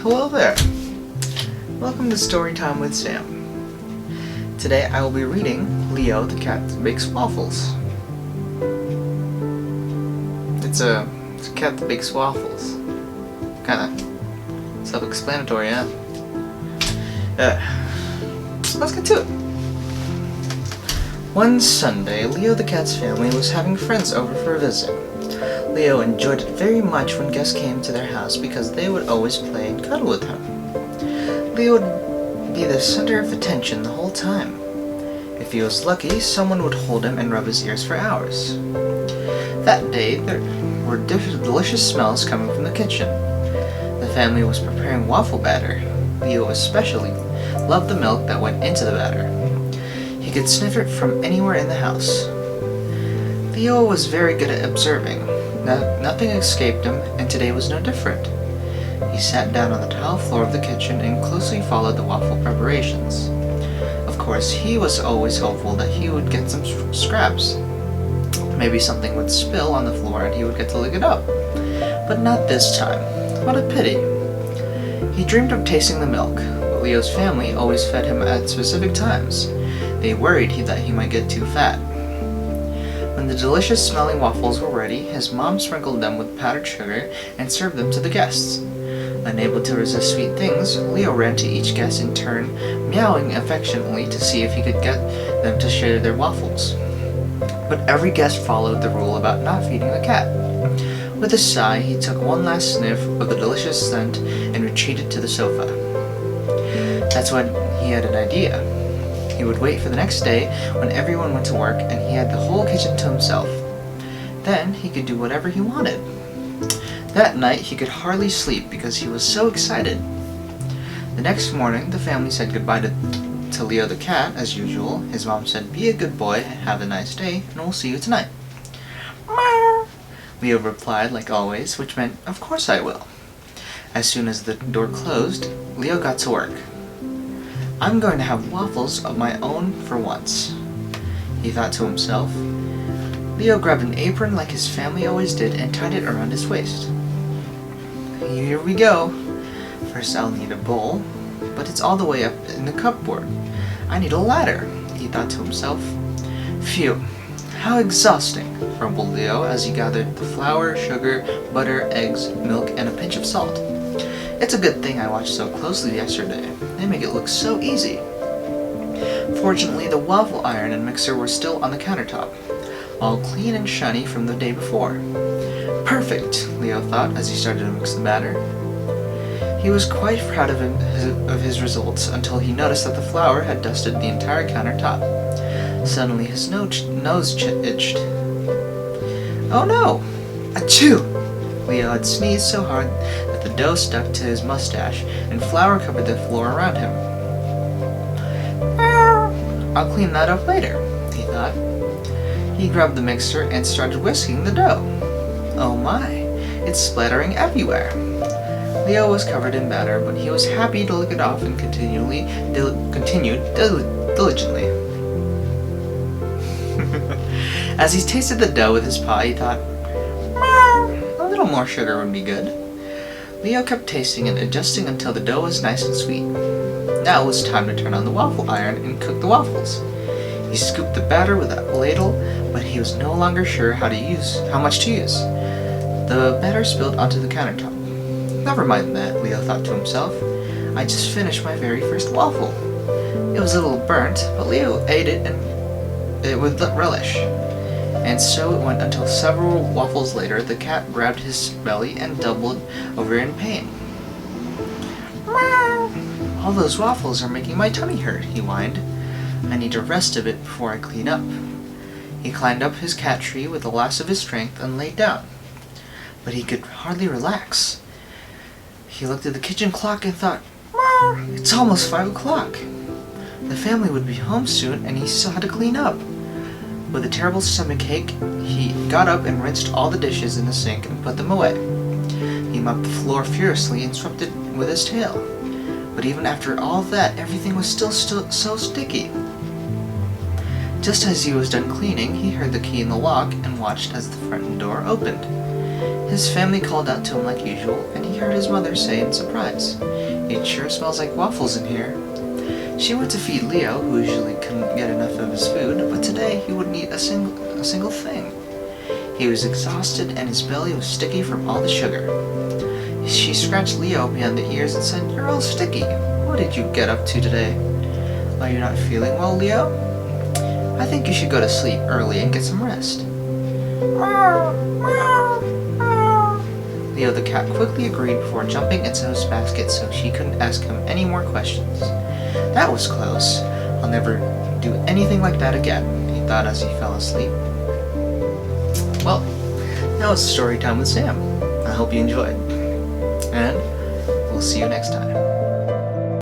Hello there! Welcome to Storytime with Sam. Today I will be reading Leo the Cat That Bakes Waffles. It's a cat that bakes waffles. Kinda self-explanatory, yeah? Let's get to it. One Sunday, Leo the cat's family was having friends over for a visit. Leo enjoyed it very much when guests came to their house because they would always play and cuddle with him. Leo would be the center of attention the whole time. If he was lucky, someone would hold him and rub his ears for hours. That day, there were delicious smells coming from the kitchen. The family was preparing waffle batter. Leo especially loved the milk that went into the batter. He could sniff it from anywhere in the house. Leo was very good at observing. Nothing escaped him, and today was no different. He sat down on the tile floor of the kitchen and closely followed the waffle preparations. Of course, he was always hopeful that he would get some scraps. Maybe something would spill on the floor and he would get to lick it up. But not this time. What a pity. He dreamed of tasting the milk, but Leo's family always fed him at specific times. They worried that he might get too fat. When the delicious smelling waffles were ready, his mom sprinkled them with powdered sugar and served them to the guests. Unable to resist sweet things, Leo ran to each guest in turn, meowing affectionately to see if he could get them to share their waffles. But every guest followed the rule about not feeding the cat. With a sigh, he took one last sniff of the delicious scent and retreated to the sofa. That's when he had an idea. He would wait for the next day when everyone went to work and he had the whole kitchen to himself. Then he could do whatever he wanted. That night he could hardly sleep because he was so excited. The next morning the family said goodbye to Leo the cat as usual. His mom said, "Be a good boy, have a nice day, and we'll see you tonight." Meow. Leo replied like always, which meant, "Of course I will." As soon as the door closed, Leo got to work. "I'm going to have waffles of my own for once," he thought to himself. Leo grabbed an apron like his family always did and tied it around his waist. "Here we go. First I'll need a bowl, but it's all the way up in the cupboard. I need a ladder," he thought to himself. "Phew, how exhausting," grumbled Leo as he gathered the flour, sugar, butter, eggs, milk, and a pinch of salt. "It's a good thing I watched so closely yesterday. They make it look so easy." Fortunately, the waffle iron and mixer were still on the countertop, all clean and shiny from the day before. "Perfect," Leo thought as he started to mix the batter. He was quite proud of his results until he noticed that the flour had dusted the entire countertop. Suddenly his nose itched. "Oh no! Achoo!" Leo had sneezed so hard that the dough stuck to his mustache and flour covered the floor around him. "I'll clean that up later," he thought. He grabbed the mixer and started whisking the dough. Oh my, it's splattering everywhere. Leo was covered in batter, but he was happy to lick it off and continued diligently. As he tasted the dough with his paw, he thought, "A little more sugar would be good." Leo kept tasting and adjusting until the dough was nice and sweet. Now it was time to turn on the waffle iron and cook the waffles. He scooped the batter with a ladle, but he was no longer sure how much to use. The batter spilled onto the countertop. "Never mind that," Leo thought to himself. "I just finished my very first waffle." It was a little burnt, but Leo ate it with relish. And so it went until several waffles later the cat grabbed his belly and doubled over in pain. "Meow. All those waffles are making my tummy hurt," he whined. "I need to rest a bit before I clean up." He climbed up his cat tree with the last of his strength and laid down. But he could hardly relax. He looked at the kitchen clock and thought, "It's almost 5 o'clock. The family would be home soon and he still had to clean up." With a terrible stomachache, he got up and rinsed all the dishes in the sink and put them away. He mopped the floor furiously and swept it with his tail. But even after all that, everything was still so sticky. Just as he was done cleaning, he heard the key in the lock and watched as the front door opened. His family called out to him like usual, and he heard his mother say in surprise, "It sure smells like waffles in here." She went to feed Leo, who usually couldn't get enough of his food, but today he wouldn't eat a single thing. He was exhausted and his belly was sticky from all the sugar. She scratched Leo behind the ears and said, "You're all sticky. What did you get up to today? Are you not feeling well, Leo? I think you should go to sleep early and get some rest." Leo the cat quickly agreed before jumping into his basket so she couldn't ask him any more questions. "That was close. I'll never do anything like that again," he thought as he fell asleep. Well, now it's story time with Sam. I hope you enjoyed. And we'll see you next time.